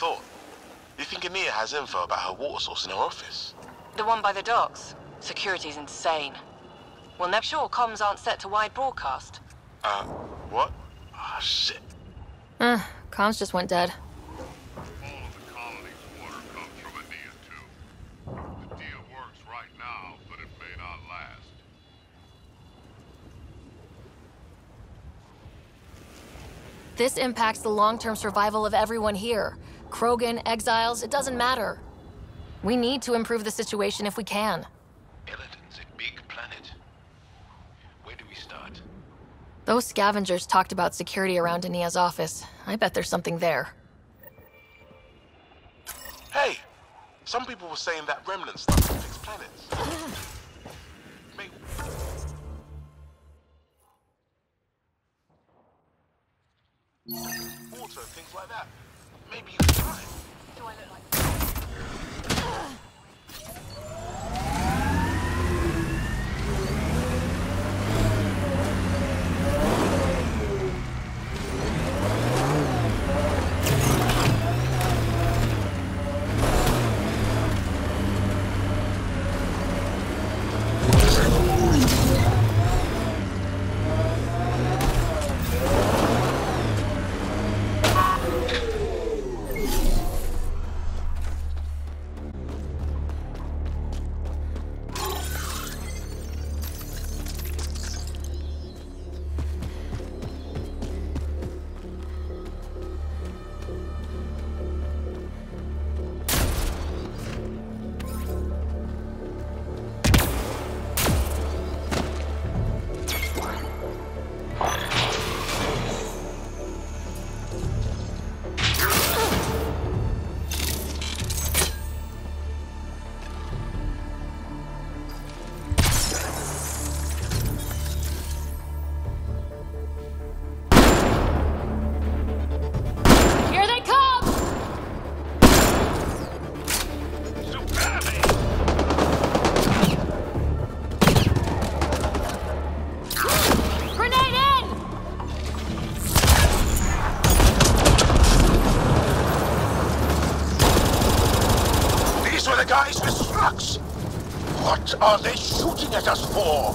thought. You think Ania has info about her water source in her office? The one by the docks. Security's insane. Well, never sure comms aren't set to wide broadcast. What? Ah, shit. Comms just went dead. All of the colony's water comes from Ania, too. The deal works right now, but it may not last. This impacts the long-term survival of everyone here. Krogan, exiles, it doesn't matter. We need to improve the situation if we can. Illidan's a big planet. Where do we start? Those scavengers talked about security around Ania's office. I bet there's something there. Hey! Some people were saying that remnant stuff can fix planets. Maybe... water and things like that. Maybe you can try. Do I look like... Guys with slugs! What are they shooting at us for?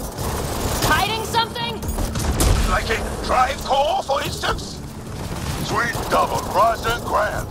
Hiding something? Like a drive core, for instance? Sweet double, rather grand.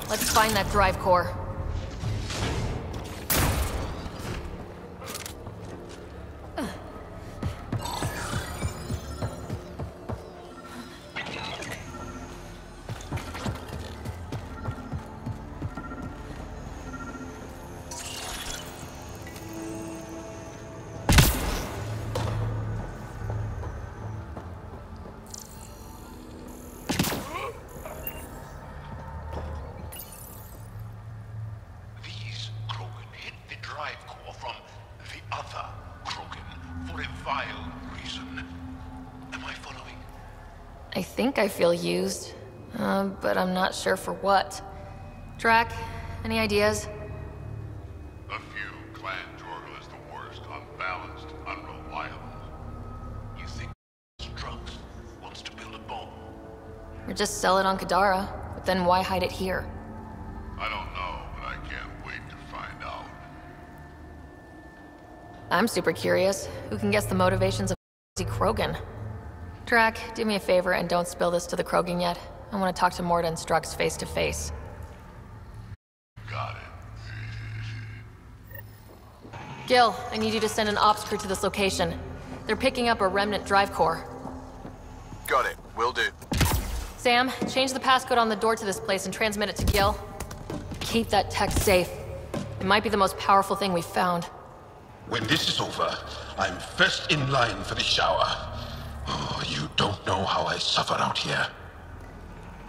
Let's find that drive core. These Krogan hit the drive core from the other Krogan for a vile reason. Am I following? I think I feel used, but I'm not sure for what. Drac, any ideas? A few. Clan Jorgal is the worst. Unbalanced, unreliable. You think Strux wants to build a bomb? Or just sell it on Kadara, but then why hide it here? I don't know, but I can't wait to find out. I'm super curious. Who can guess the motivations of Krogan? Drac, do me a favor and don't spill this to the Krogan yet. I want to talk to Morta and Strux face to face. Got it. Gil, I need you to send an ops crew to this location. They're picking up a remnant drive core. Got it. Will do. Sam, change the passcode on the door to this place and transmit it to Gil. Keep that tech safe. It might be the most powerful thing we've found. When this is over, I'm first in line for the shower. Oh, you don't know how I suffer out here.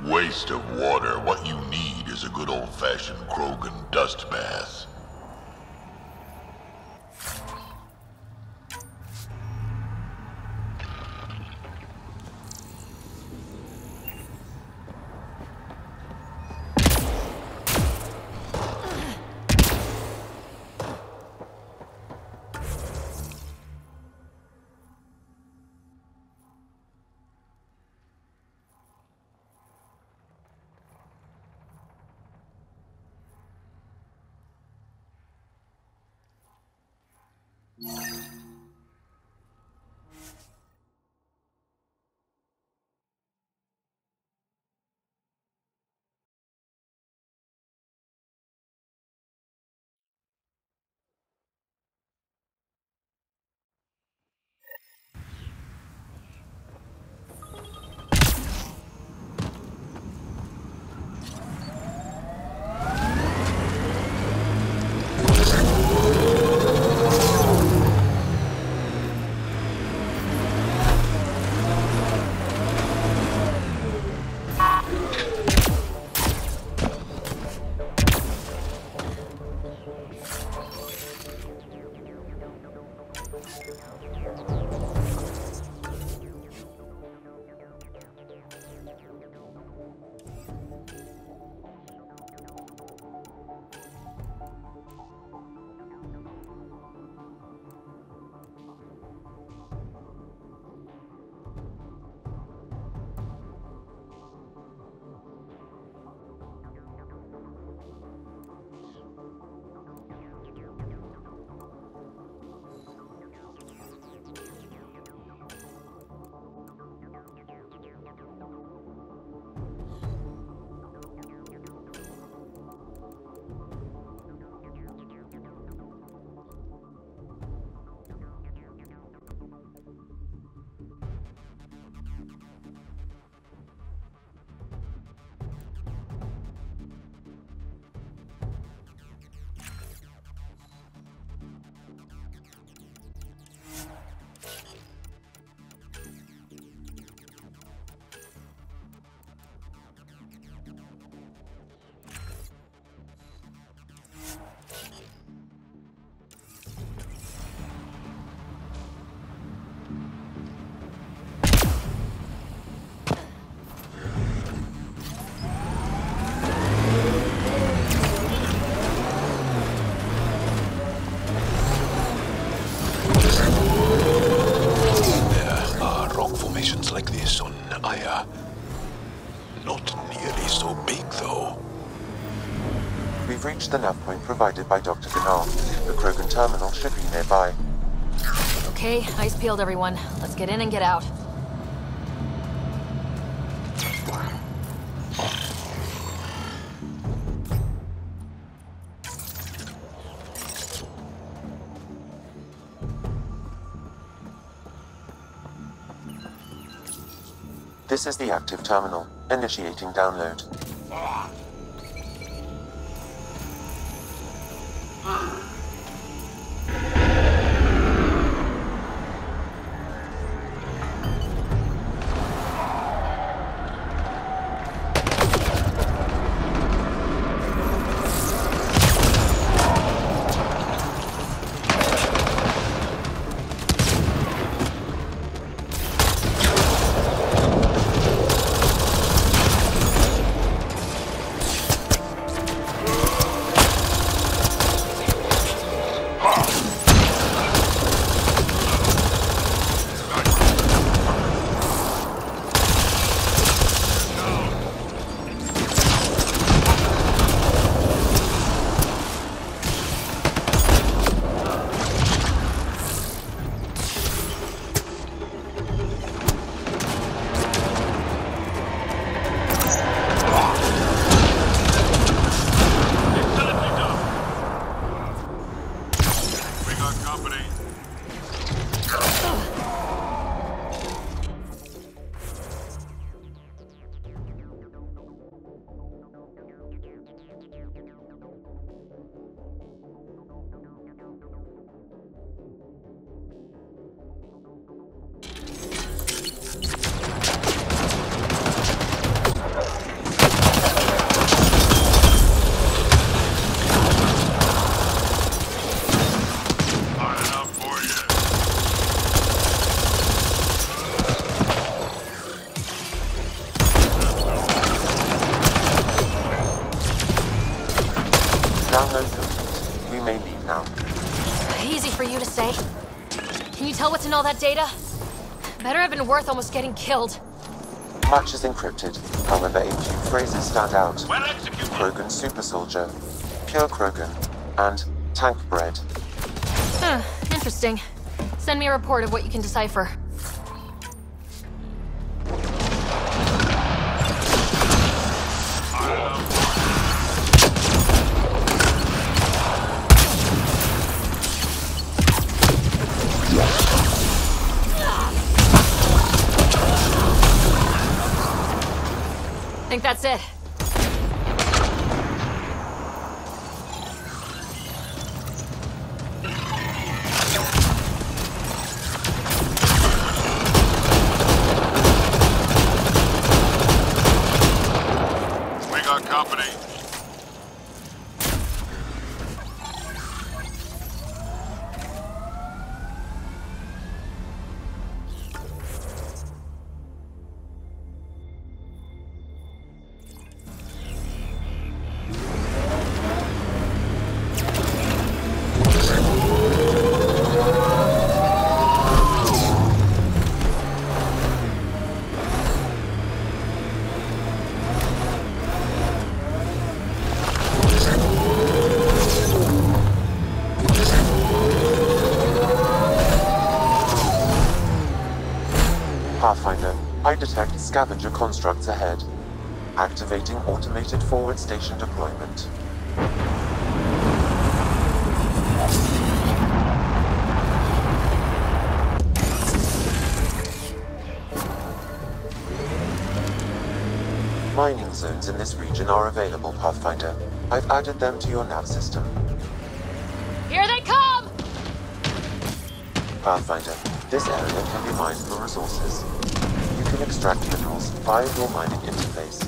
Waste of water. What you need is a good old-fashioned Krogan dust bath. We've reached the nav point provided by Dr. Ganal. The Krogan terminal should be nearby. Okay, eyes peeled, everyone. Let's get in and get out. This is the active terminal. Initiating download. Download complete. We may leave now. Easy for you to say. Can you tell what's in all that data? Better have been worth almost getting killed. Much is encrypted. However, a few phrases stand out. Well executed. Krogan super soldier, pure Krogan, and tank bread. Interesting. Send me a report of what you can decipher. Think that's it. We got company. Pathfinder, I detect scavenger constructs ahead. Activating automated forward station deployment. Mining zones in this region are available, Pathfinder. I've added them to your nav system. Here they come! Pathfinder, this area can be mined for resources. You can extract minerals via your mining interface.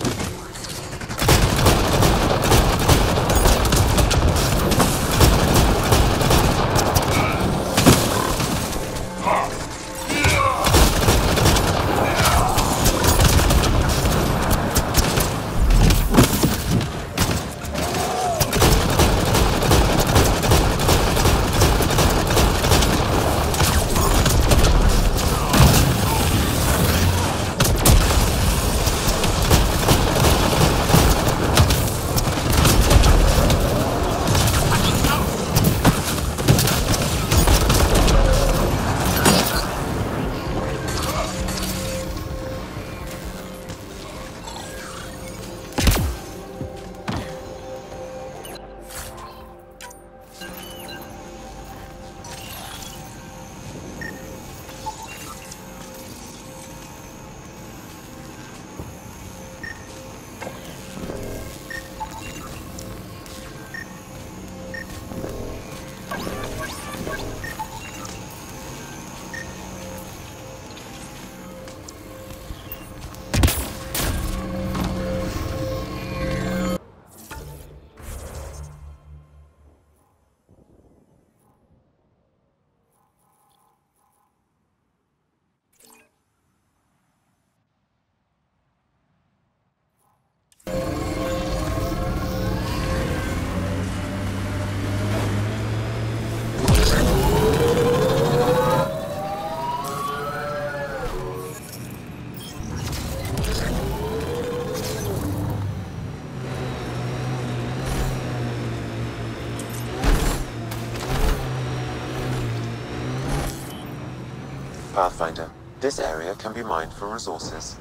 Pathfinder. This area can be mined for resources.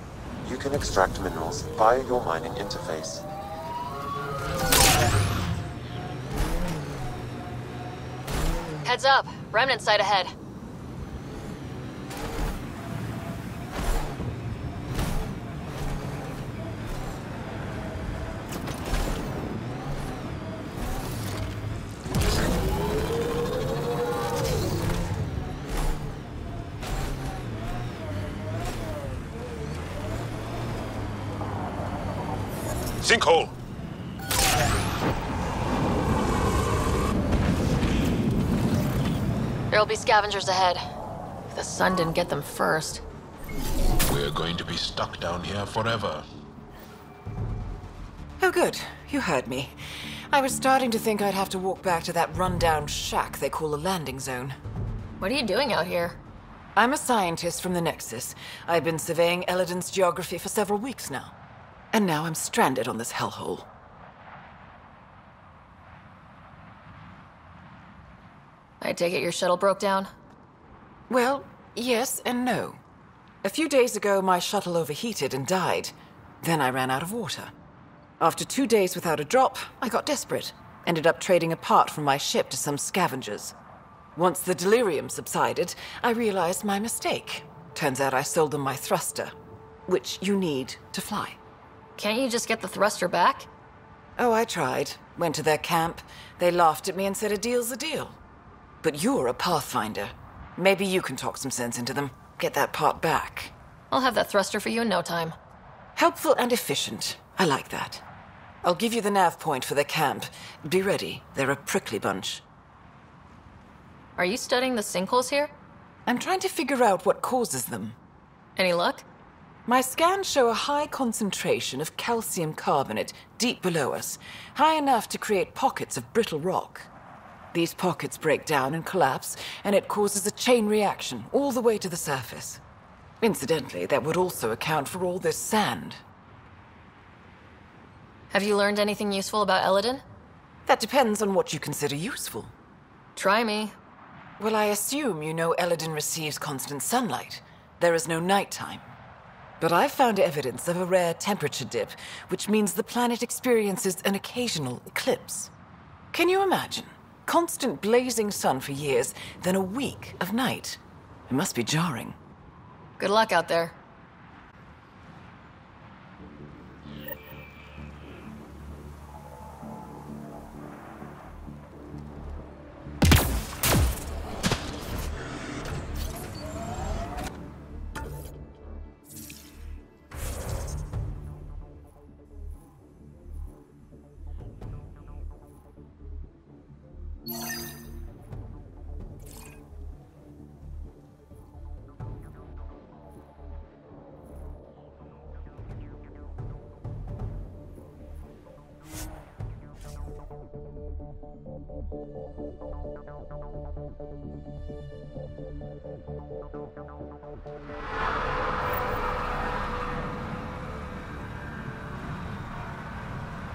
You can extract minerals via your mining interface. Heads up. Remnant site ahead. Sinkhole! There'll be scavengers ahead. If the sun didn't get them first. We're going to be stuck down here forever. Oh, good. You heard me. I was starting to think I'd have to walk back to that rundown shack they call a landing zone. What are you doing out here? I'm a scientist from the Nexus. I've been surveying Eladin's geography for several weeks now. And now I'm stranded on this hellhole. I take it your shuttle broke down? Well, yes and no. A few days ago, my shuttle overheated and died. Then I ran out of water. After 2 days without a drop, I got desperate. Ended up trading a part from my ship to some scavengers. Once the delirium subsided, I realized my mistake. Turns out I sold them my thruster, which you need to fly. Can't you just get the thruster back? Oh, I tried. Went to their camp. They laughed at me and said a deal's a deal. But you're a Pathfinder. Maybe you can talk some sense into them. Get that part back. I'll have that thruster for you in no time. Helpful and efficient. I like that. I'll give you the nav point for their camp. Be ready. They're a prickly bunch. Are you studying the sinkholes here? I'm trying to figure out what causes them. Any luck? My scans show a high concentration of calcium carbonate deep below us, high enough to create pockets of brittle rock. These pockets break down and collapse, and it causes a chain reaction all the way to the surface. Incidentally, that would also account for all this sand. Have you learned anything useful about Eladin? That depends on what you consider useful. Try me. Well, I assume you know Eladin receives constant sunlight. There is no nighttime. But I've found evidence of a rare temperature dip, which means the planet experiences an occasional eclipse. Can you imagine? Constant blazing sun for years, then a week of night. It must be jarring. Good luck out there.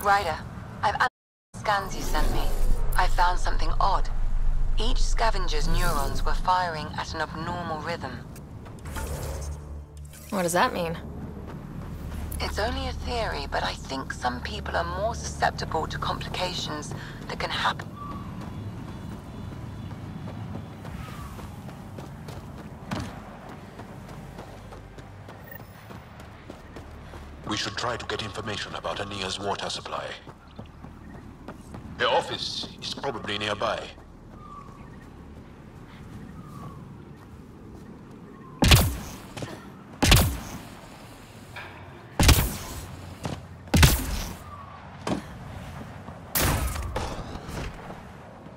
Ryder, I've analyzed the scans you sent me. I found something odd. Each scavenger's neurons were firing at an abnormal rhythm. What does that mean? It's only a theory, but I think some people are more susceptible to complications that can happen. We should try to get information about Ania's water supply. Her office is probably nearby.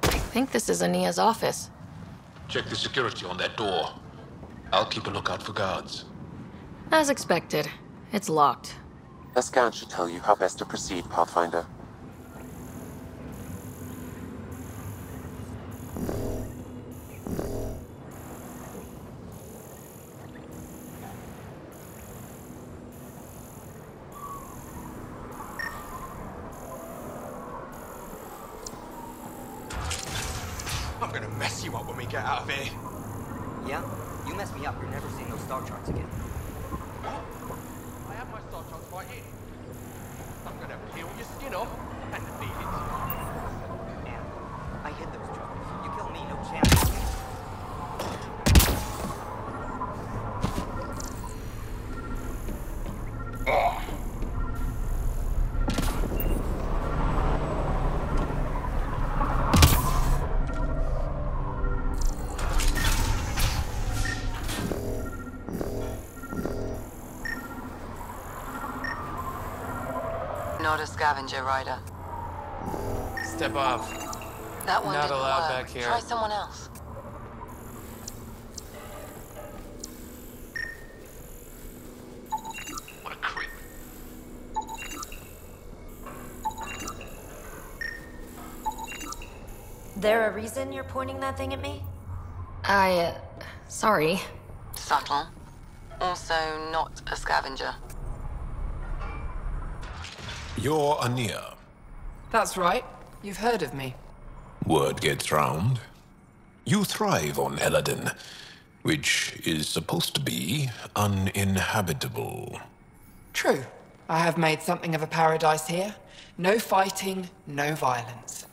I think this is Ania's office. Check the security on that door. I'll keep a lookout for guards. As expected, it's locked. A scan should tell you how best to proceed, Pathfinder. I'm gonna mess you up when we get out of here. Yeah? You mess me up, you're never seeing those star charts again. I have my star charts right here. I'm gonna peel your skin off and feed it to you. And I hid those jokers. You kill me, no chance. Not a scavenger rider. Step off. That one Not didn't allowed work. back here. Try someone else. What a creep. There a reason you're pointing that thing at me? Sorry. Subtle. Also not a scavenger. You're Ania. That's right. You've heard of me. Word gets round. You thrive on Eladin, which is supposed to be uninhabitable. True. I have made something of a paradise here. No fighting, no violence.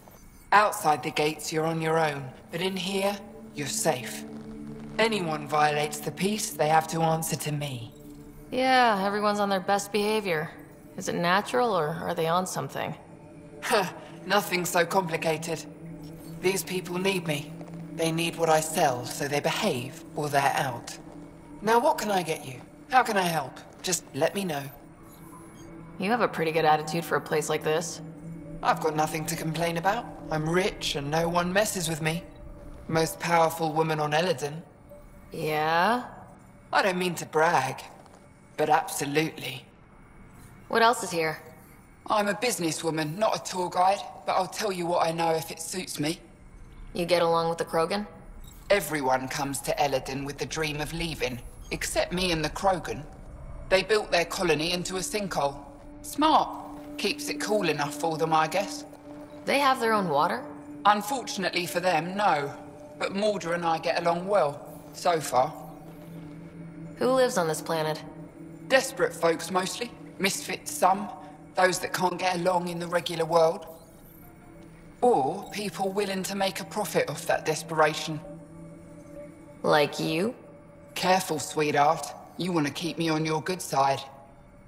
Outside the gates, you're on your own, but in here, you're safe. Anyone violates the peace, they have to answer to me. Yeah, everyone's on their best behavior. Is it natural, or are they on something? Nothing so complicated. These people need me. They need what I sell, so they behave, or they're out. Now what can I get you? How can I help? Just let me know. You have a pretty good attitude for a place like this. I've got nothing to complain about. I'm rich and no one messes with me. Most powerful woman on Eladin. Yeah? I don't mean to brag, but absolutely. What else is here? I'm a businesswoman, not a tour guide, but I'll tell you what I know if it suits me. You get along with the Krogan? Everyone comes to Eladin with the dream of leaving, except me and the Krogan. They built their colony into a sinkhole. Smart. Keeps it cool enough for them, I guess. They have their own water? Unfortunately for them, no. But Mordor and I get along well, so far. Who lives on this planet? Desperate folks, mostly. Misfits, some. Those that can't get along in the regular world. Or people willing to make a profit off that desperation. Like you? Careful, sweetheart. You want to keep me on your good side.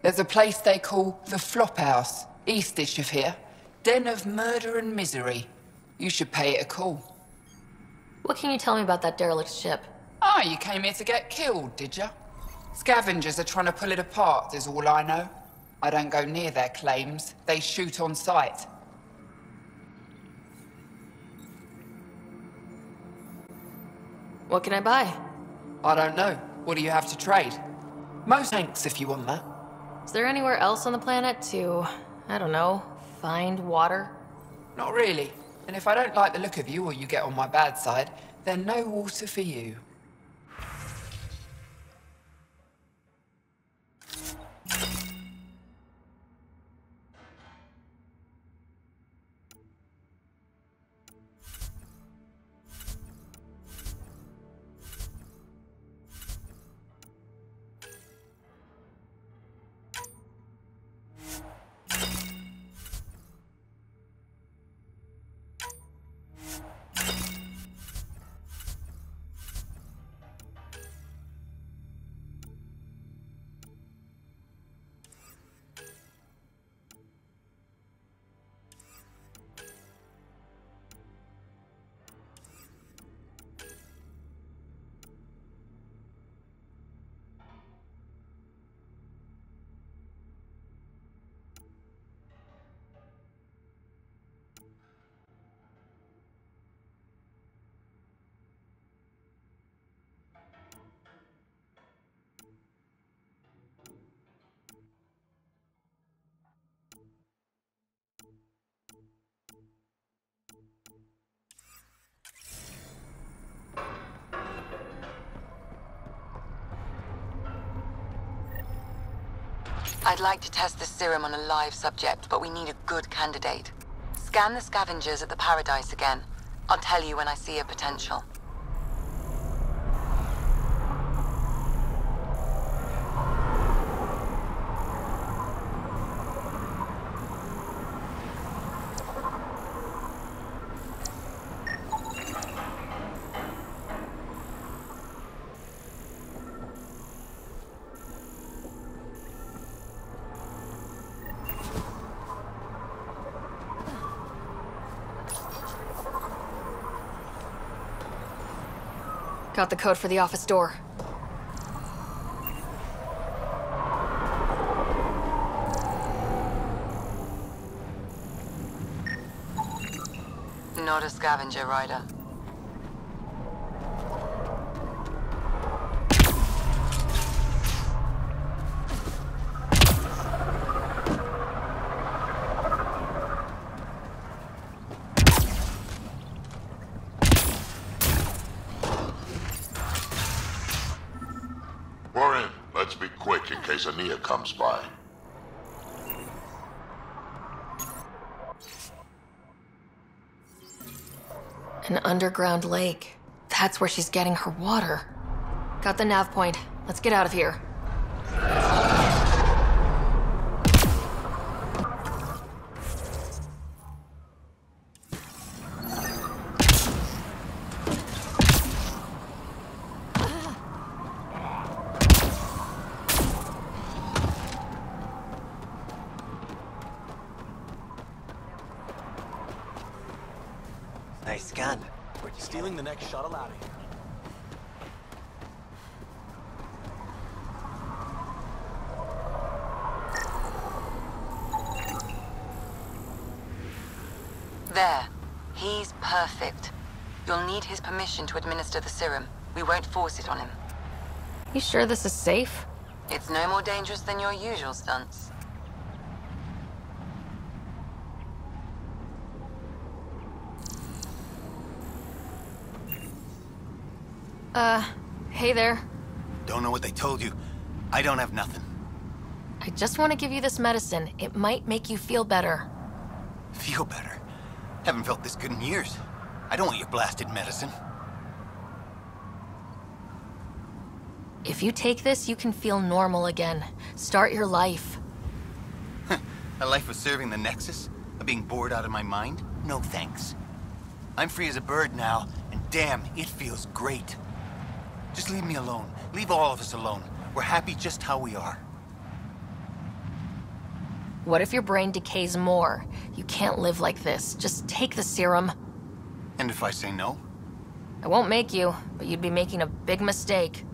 There's a place they call the Flop House, eastish of here. Den of murder and misery. You should pay it a call. What can you tell me about that derelict ship? Ah, you came here to get killed, did ya? Scavengers are trying to pull it apart, is all I know. I don't go near their claims. They shoot on sight. What can I buy? I don't know. What do you have to trade? Most thanks if you want that. Is there anywhere else on the planet to, I don't know, find water? Not really. And if I don't like the look of you or you get on my bad side, then no water for you. I'd like to test the serum on a live subject, but we need a good candidate. Scan the scavengers at the Paradise again. I'll tell you when I see a potential. Got the code for the office door. Not a scavenger, Ryder. We're in. Let's be quick in case Ania comes by. An underground lake. That's where she's getting her water. Got the nav point. Let's get out of here. Nice gun. We're stealing the next shuttle out of here. There. He's perfect. You'll need his permission to administer the serum. We won't force it on him. You sure this is safe? It's no more dangerous than your usual stunts. Hey there. Don't know what they told you. I don't have nothing. I just want to give you this medicine. It might make you feel better. Feel better? Haven't felt this good in years. I don't want your blasted medicine. If you take this, you can feel normal again. Start your life. A life of serving the Nexus? Of being bored out of my mind? No thanks. I'm free as a bird now, and damn, it feels great. Just leave me alone. Leave all of us alone. We're happy just how we are. What if your brain decays more? You can't live like this. Just take the serum. And if I say no? I won't make you, but you'd be making a big mistake.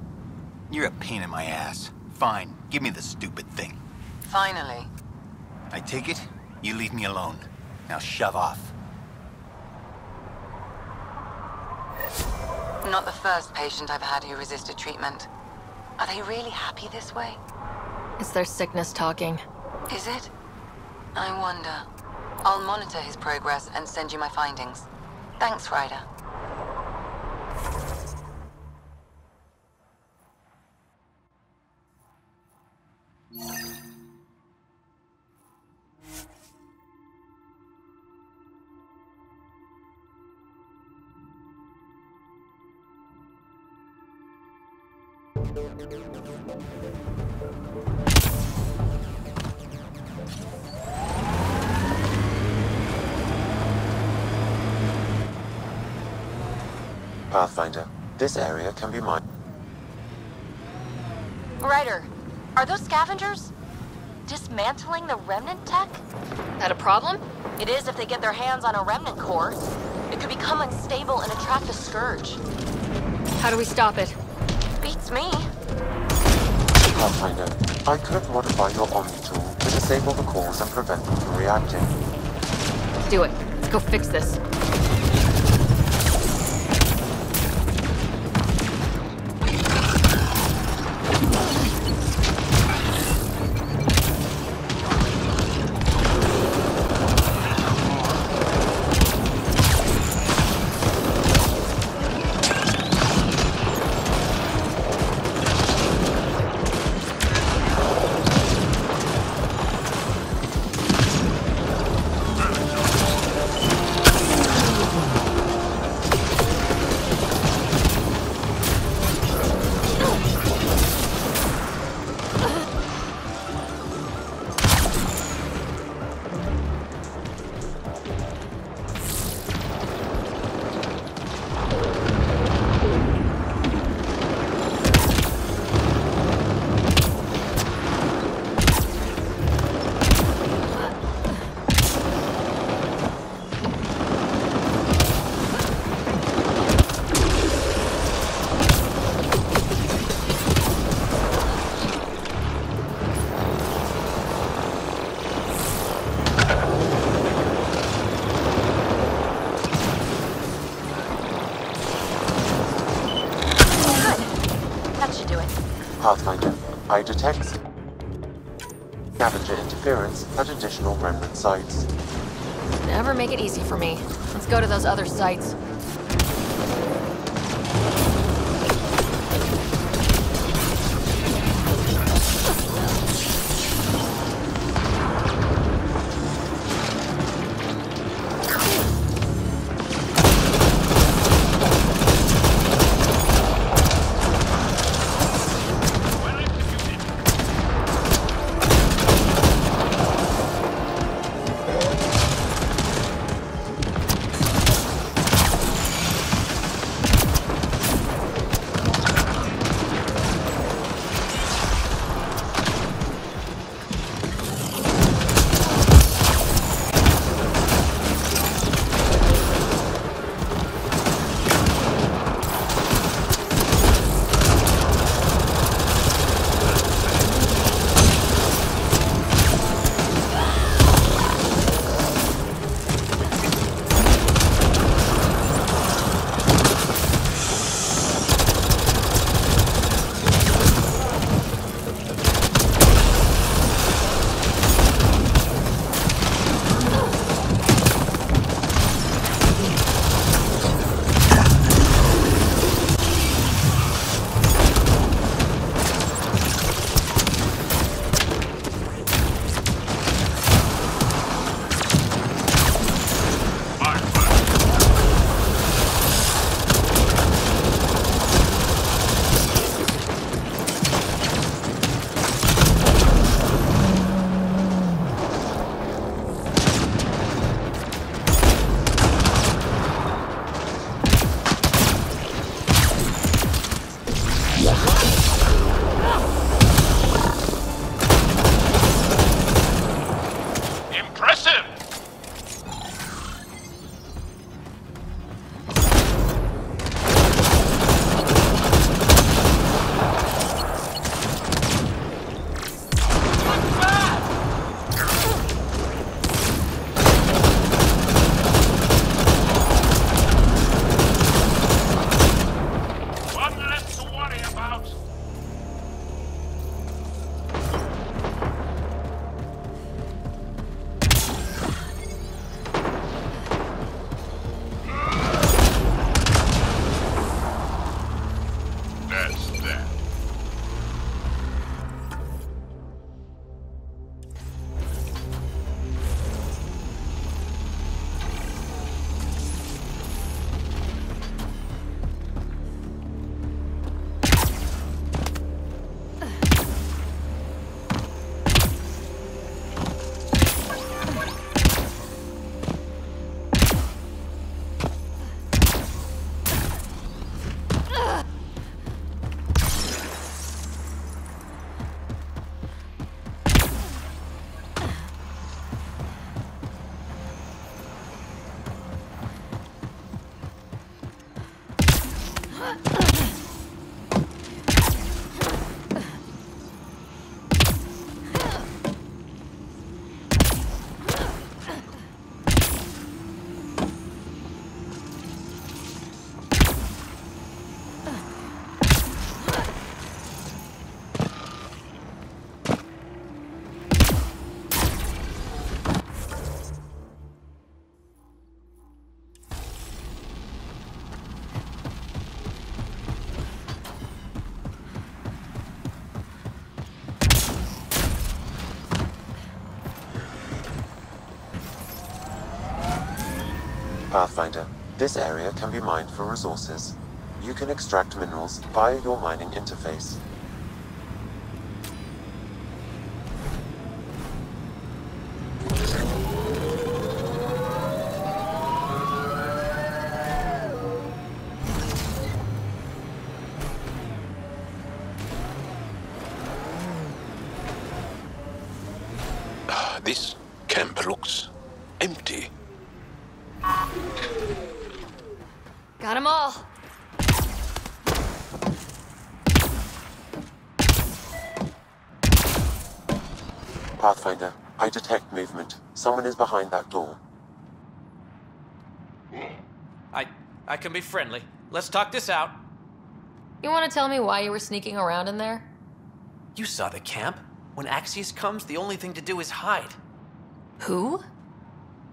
You're a pain in my ass. Fine, give me the stupid thing. Finally. I take it, you leave me alone. Now shove off. Not the first patient I've had who resisted treatment. Are they really happy this way? It's their sickness talking. Is it? I wonder. I'll monitor his progress and send you my findings. Thanks, Ryder. Pathfinder, this area can be mined. Ryder, are those scavengers dismantling the remnant tech? That a problem? It is if they get their hands on a remnant core. It could become unstable and attract a scourge. How do we stop it? Beats me. Pathfinder, I could modify your Omni tool to disable the cores and prevent them from reacting. Do it. Let's go fix this. Pathfinder, I detect scavenger interference at additional remnant sites. Never make it easy for me. Let's go to those other sites. Pathfinder, this area can be mined for resources. You can extract minerals via your mining interface. This camp looks empty. Got 'em all. Pathfinder, I detect movement. Someone is behind that door. I can be friendly. Let's talk this out. You want to tell me why you were sneaking around in there? You saw the camp. When Axius comes, the only thing to do is hide. Who?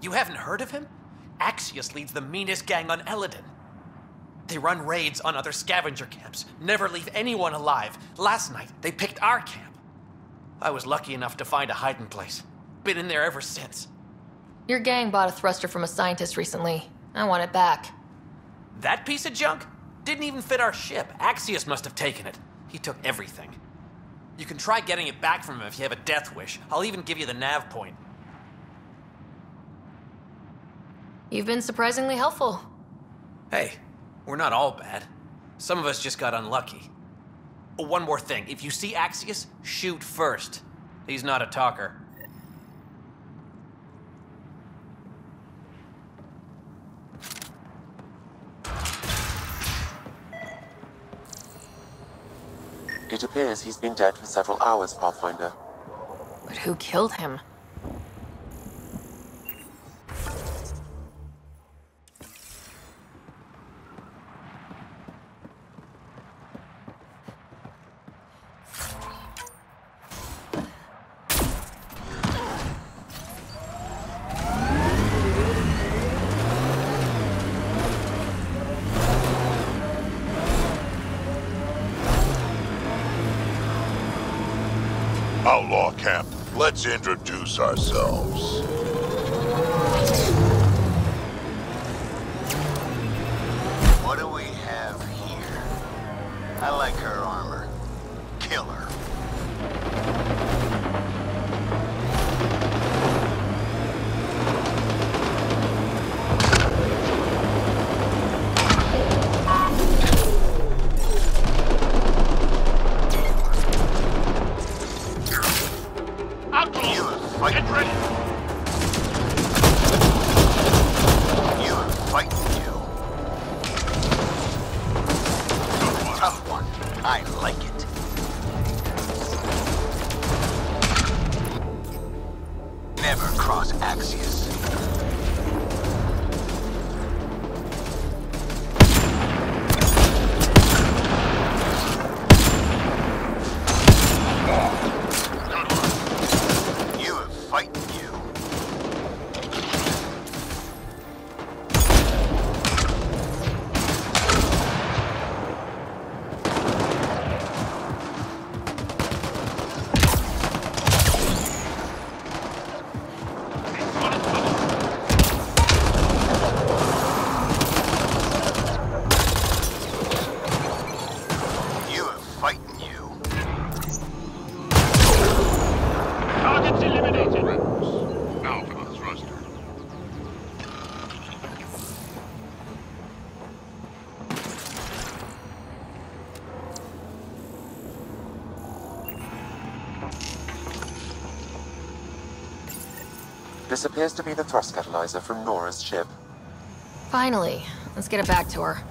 You haven't heard of him? Axius leads the meanest gang on Eladin. They run raids on other scavenger camps, never leave anyone alive. Last night, they picked our camp. I was lucky enough to find a hiding place. Been in there ever since. Your gang bought a thruster from a scientist recently. I want it back. That piece of junk? Didn't even fit our ship. Axius must have taken it. He took everything. You can try getting it back from him if you have a death wish. I'll even give you the nav point. You've been surprisingly helpful. Hey, we're not all bad. Some of us just got unlucky. Oh, one more thing. If you see Axius, shoot first. He's not a talker. It appears he's been dead for several hours, Pathfinder. But who killed him? Outlaw camp, let's introduce ourselves. What do we have here? I like her armor. Kill her. Get ready! You're fighting you. Tough one. I like it. Never cross Axius. This appears to be the thrust catalyzer from Nora's ship. Finally. Let's get it back to her.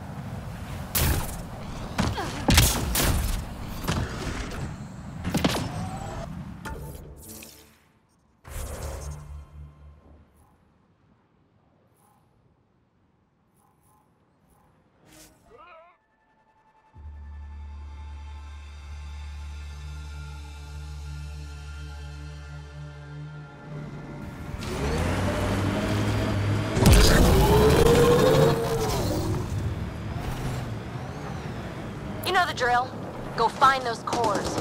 You know the drill. Go find those cores.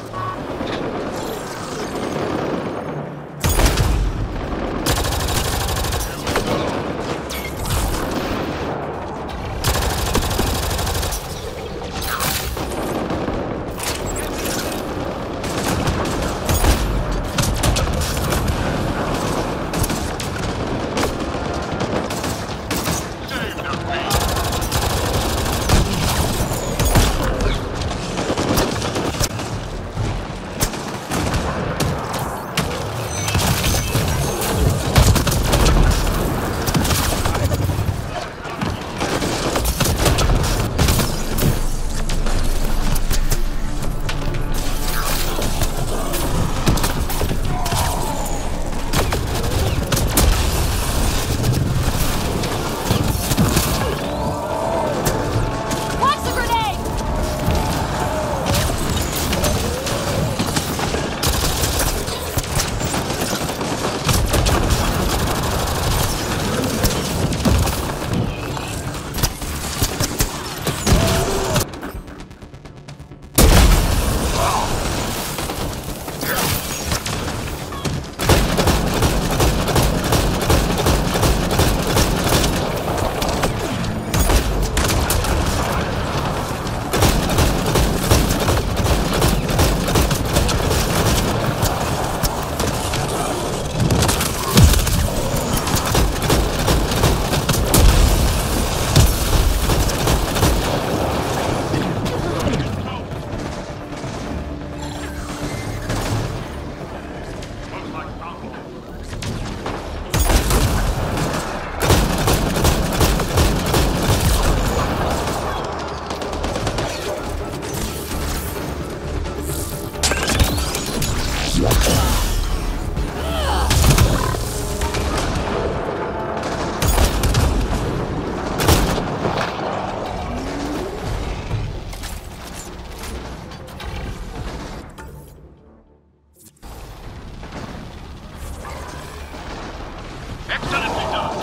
Excellently done.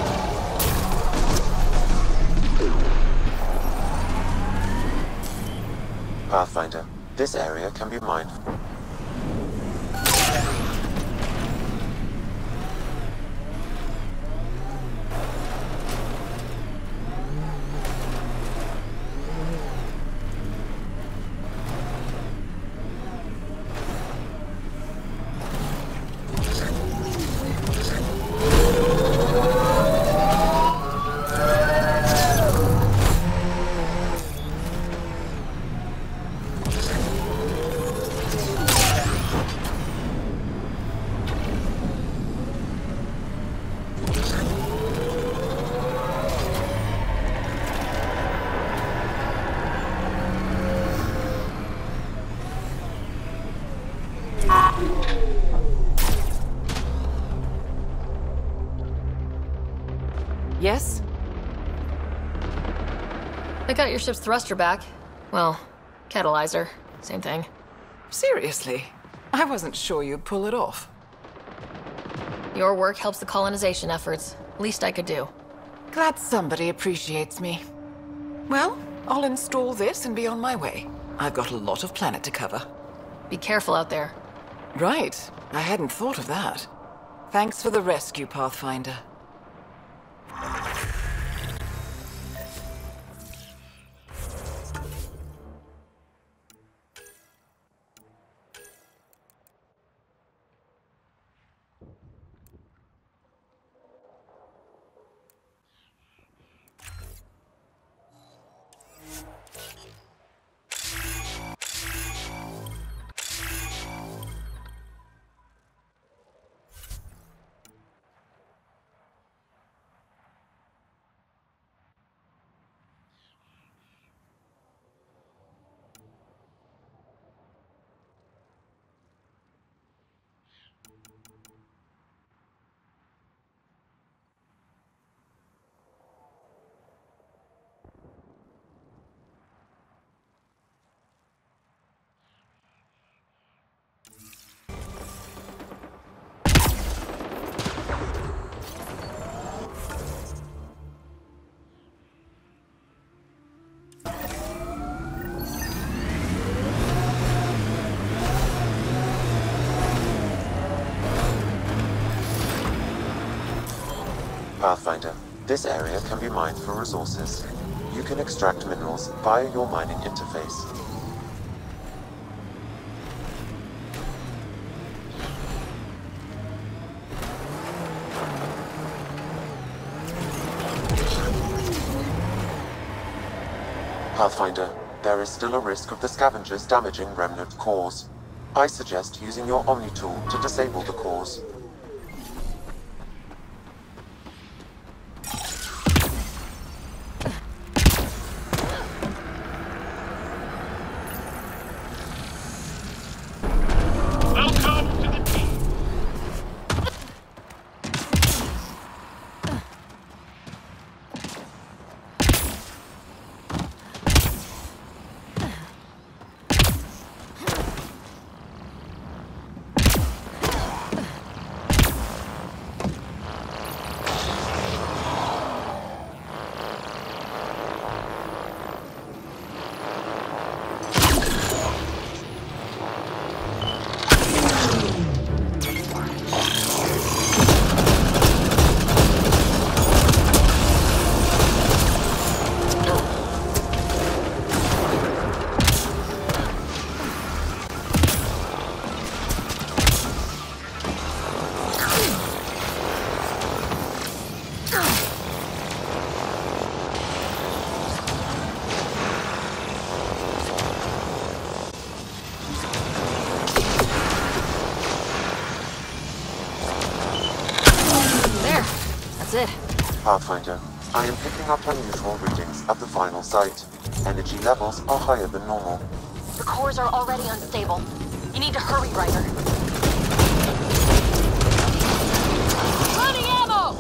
Pathfinder, this area can be mined. Yes? I got your ship's thruster back. Well, catalyzer. Same thing. Seriously? I wasn't sure you'd pull it off. Your work helps the colonization efforts. Least I could do. Glad somebody appreciates me. Well, I'll install this and be on my way. I've got a lot of planet to cover. Be careful out there. Right. I hadn't thought of that. Thanks for the rescue, Pathfinder. Pathfinder, this area can be mined for resources. You can extract minerals via your mining interface. Pathfinder, there is still a risk of the scavengers damaging remnant cores. I suggest using your Omni tool to disable the cores. Pathfinder, I am picking up unusual readings at the final site. Energy levels are higher than normal. The cores are already unstable. You need to hurry, Ryder. Running ammo!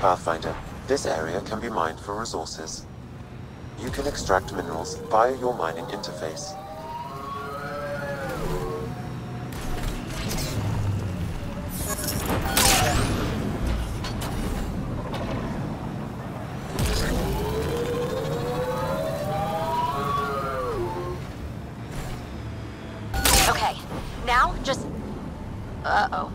Pathfinder, this area can be mined for resources. You can extract minerals via your mining interface. Okay, now just... Uh-oh.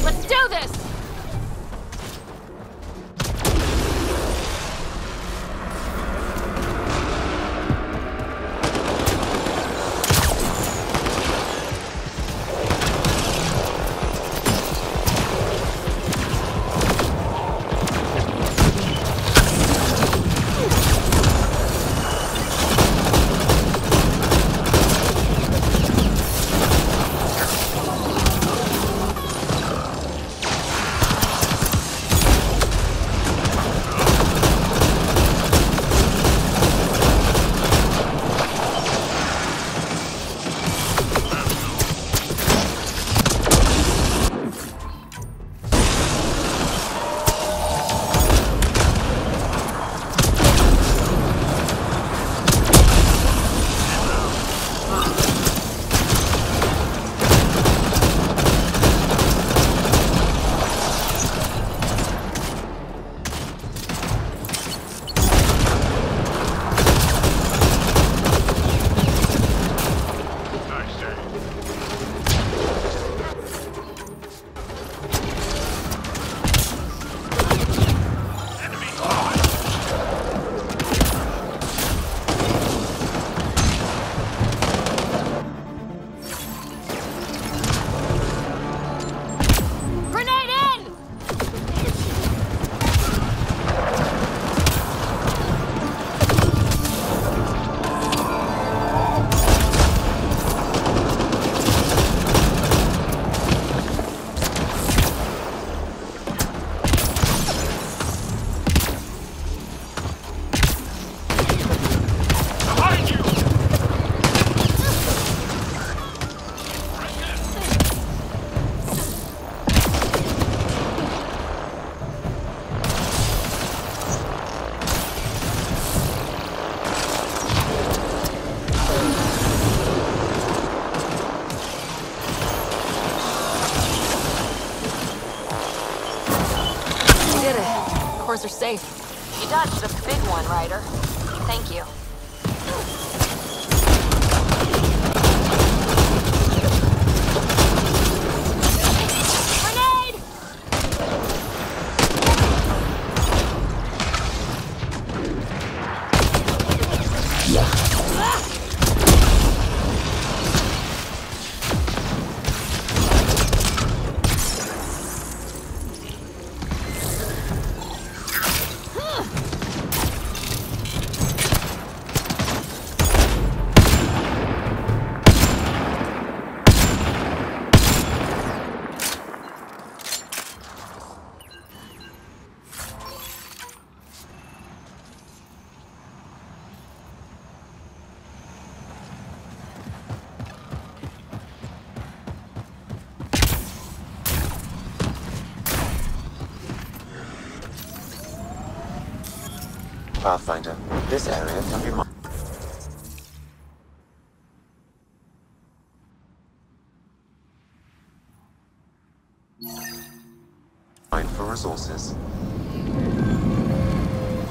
Let's do this! Cores are safe. You dodged a big one, Ryder. Thank you. Pathfinder, this area can be mined for resources.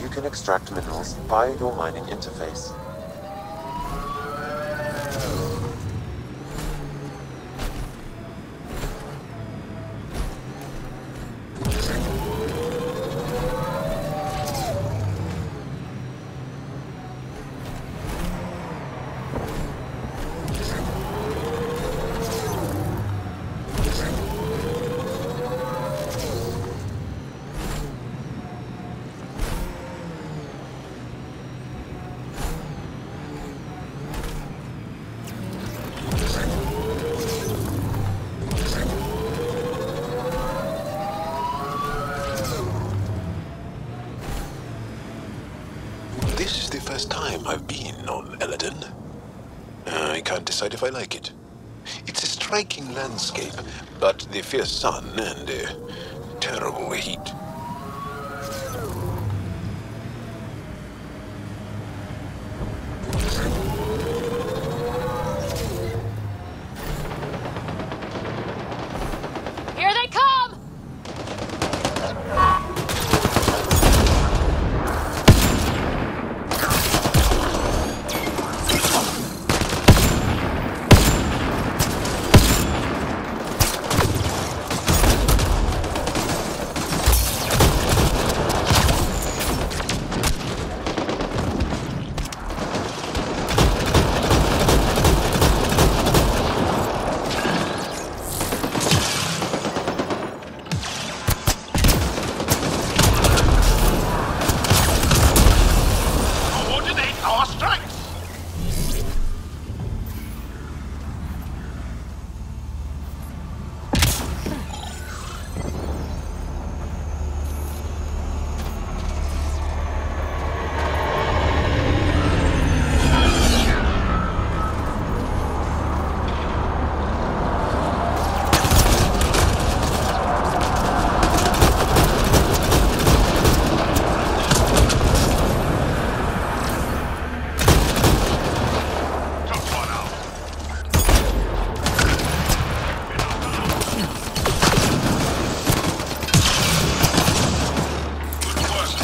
You can extract minerals via your mining interface. This is the first time I've been on Eladin. I can't decide if I like it. It's a striking landscape, but the fierce sun and terrible heat. Here they come! Coordinate our strikes! Tough one out. Good work.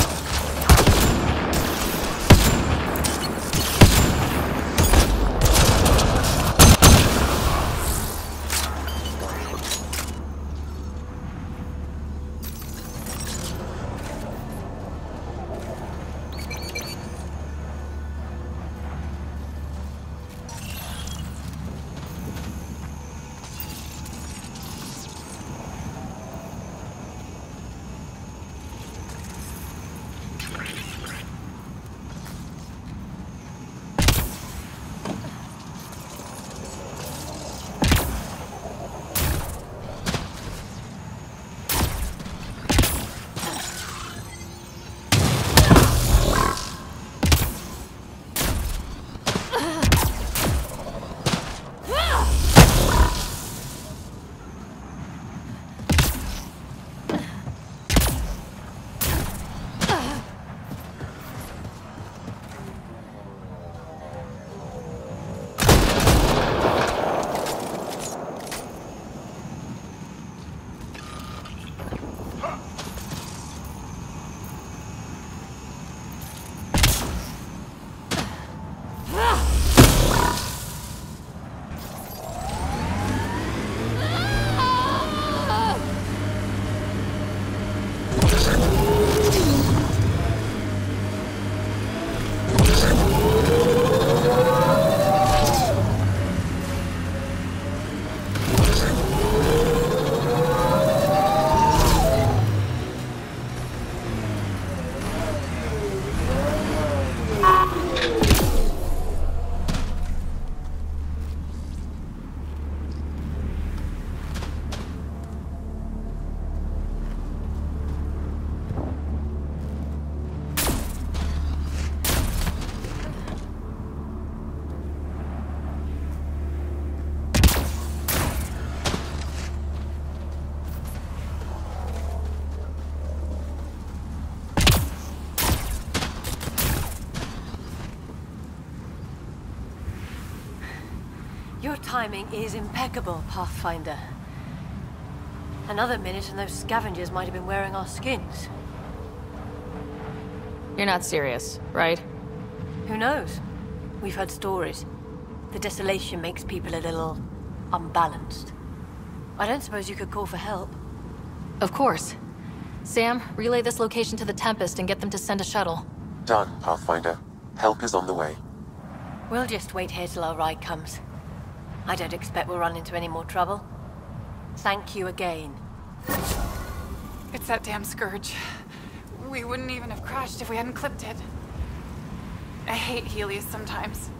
Your timing is impeccable, Pathfinder. Another minute and those scavengers might have been wearing our skins. You're not serious, right? Who knows? We've heard stories. The desolation makes people a little unbalanced. I don't suppose you could call for help. Of course. Sam, relay this location to the Tempest and get them to send a shuttle. Done, Pathfinder. Help is on the way. We'll just wait here till our ride comes. I don't expect we'll run into any more trouble. Thank you again. It's that damn Scourge. We wouldn't even have crashed if we hadn't clipped it. I hate Helios sometimes.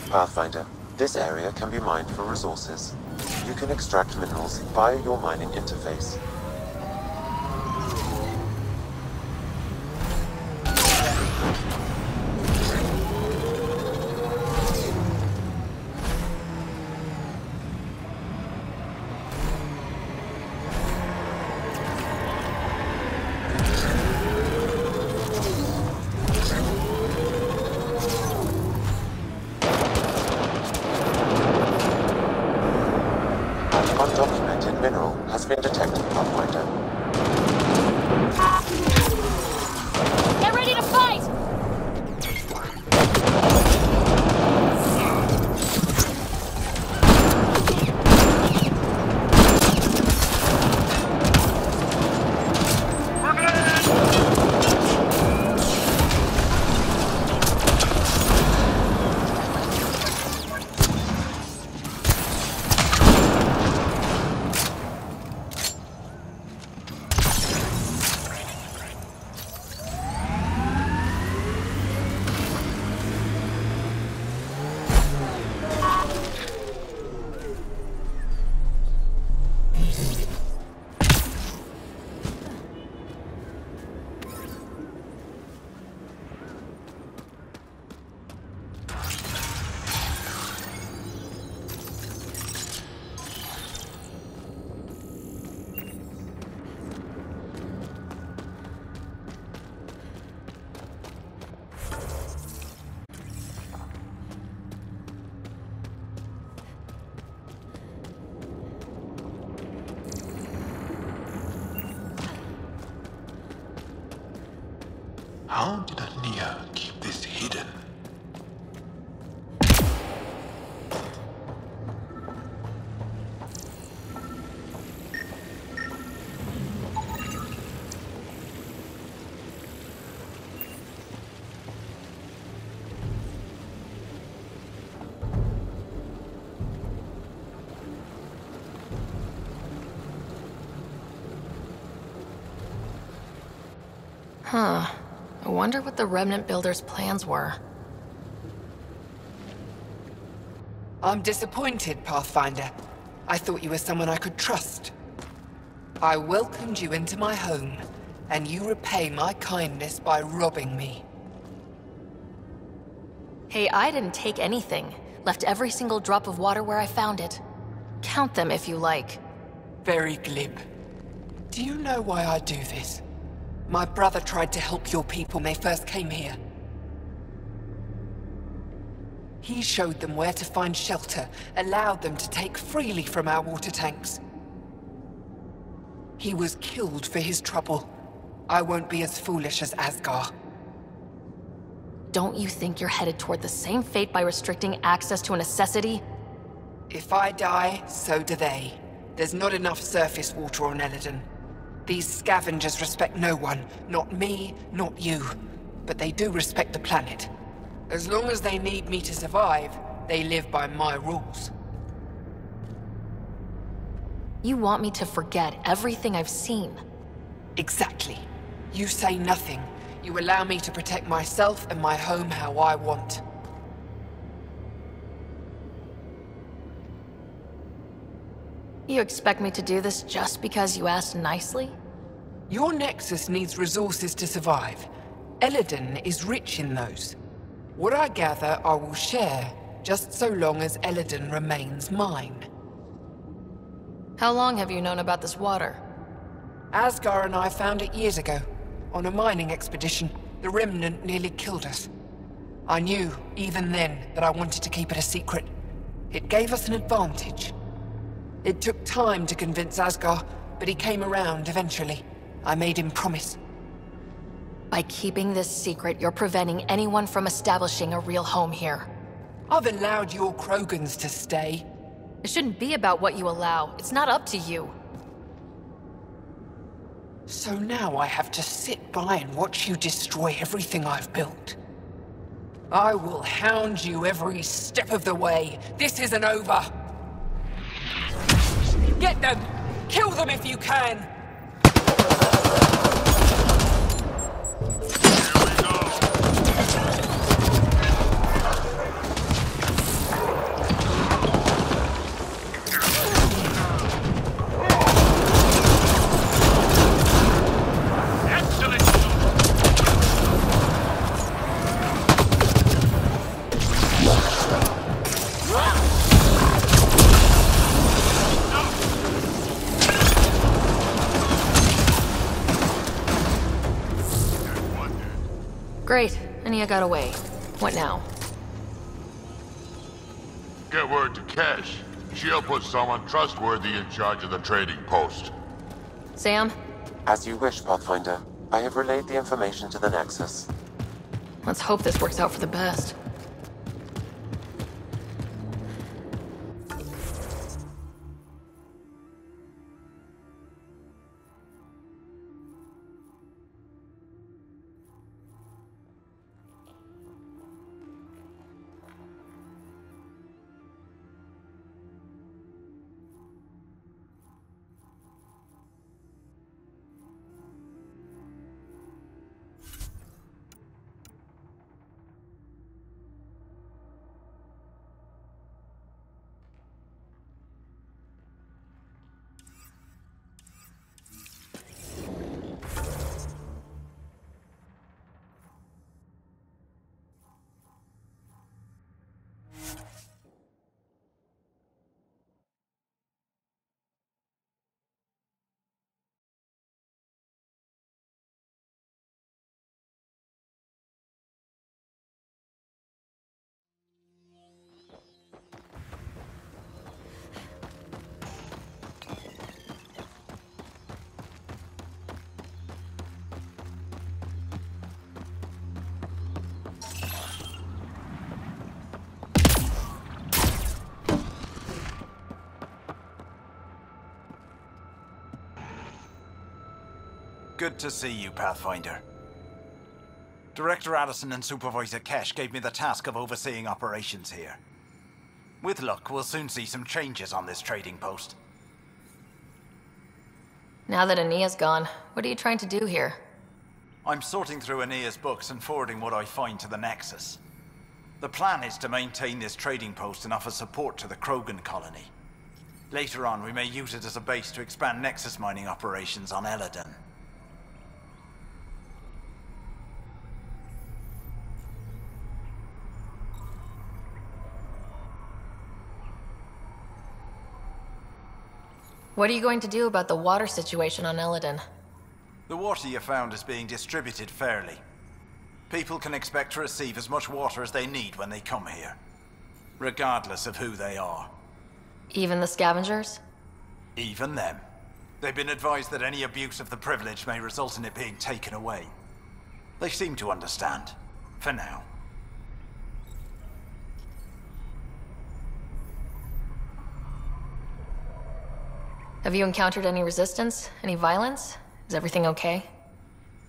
Pathfinder, this area can be mined for resources. You can extract minerals via your mining interface. Undocumented mineral has been detected, Pathfinder. Get ready to fight! How did Ania keep this hidden? Huh. I wonder what the Remnant Builders' plans were. I'm disappointed, Pathfinder. I thought you were someone I could trust. I welcomed you into my home, and you repay my kindness by robbing me. Hey, I didn't take anything. Left every single drop of water where I found it. Count them if you like. Very glib. Do you know why I do this? My brother tried to help your people when they first came here. He showed them where to find shelter, allowed them to take freely from our water tanks. He was killed for his trouble. I won't be as foolish as Asgar. Don't you think you're headed toward the same fate by restricting access to a necessity? If I die, so do they. There's not enough surface water on Eladon. These scavengers respect no one. Not me, not you. But they do respect the planet. As long as they need me to survive, they live by my rules. You want me to forget everything I've seen? Exactly. You say nothing. You allow me to protect myself and my home how I want. You expect me to do this just because you asked nicely? Your Nexus needs resources to survive. Eladon is rich in those. What I gather, I will share, just so long as Eladon remains mine. How long have you known about this water? Asgar and I found it years ago, on a mining expedition. The Remnant nearly killed us. I knew, even then, that I wanted to keep it a secret. It gave us an advantage. It took time to convince Asgar, but he came around eventually. I made him promise. By keeping this secret, you're preventing anyone from establishing a real home here. I've allowed your Krogans to stay. It shouldn't be about what you allow. It's not up to you. So now I have to sit by and watch you destroy everything I've built. I will hound you every step of the way. This isn't over. Get them! Kill them if you can! Great. Ania got away. What now? Get word to Kesh. She'll put someone trustworthy in charge of the trading post. Sam? As you wish, Pathfinder. I have relayed the information to the Nexus. Let's hope this works out for the best. Good to see you, Pathfinder. Director Addison and Supervisor Kesh gave me the task of overseeing operations here. With luck, we'll soon see some changes on this trading post. Now that Ania's gone, what are you trying to do here? I'm sorting through Ania's books and forwarding what I find to the Nexus. The plan is to maintain this trading post and offer support to the Krogan colony. Later on, we may use it as a base to expand Nexus mining operations on Eladon. What are you going to do about the water situation on Eladon? The water you found is being distributed fairly. People can expect to receive as much water as they need when they come here, regardless of who they are. Even the scavengers? Even them. They've been advised that any abuse of the privilege may result in it being taken away. They seem to understand, for now. Have you encountered any resistance? Any violence? Is everything okay?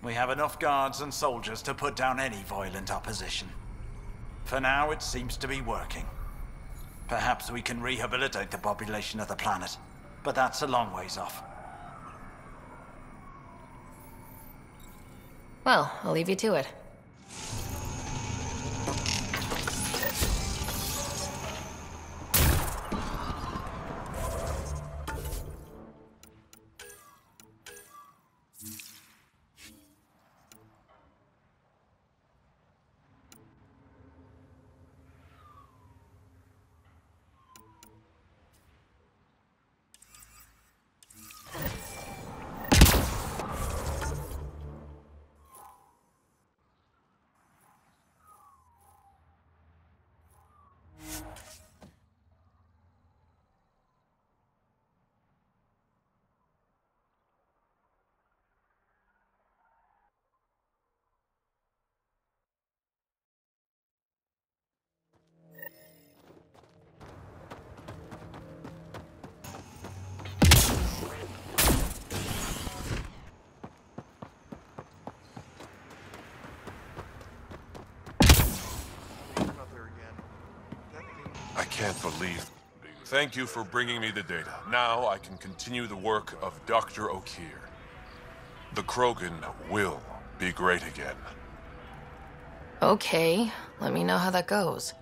We have enough guards and soldiers to put down any violent opposition. For now, it seems to be working. Perhaps we can rehabilitate the population of the planet, but that's a long ways off. Well, I'll leave you to it. I can't believe. Thank you for bringing me the data. Now I can continue the work of Dr. O'Keir. The Krogan will be great again. Okay, let me know how that goes.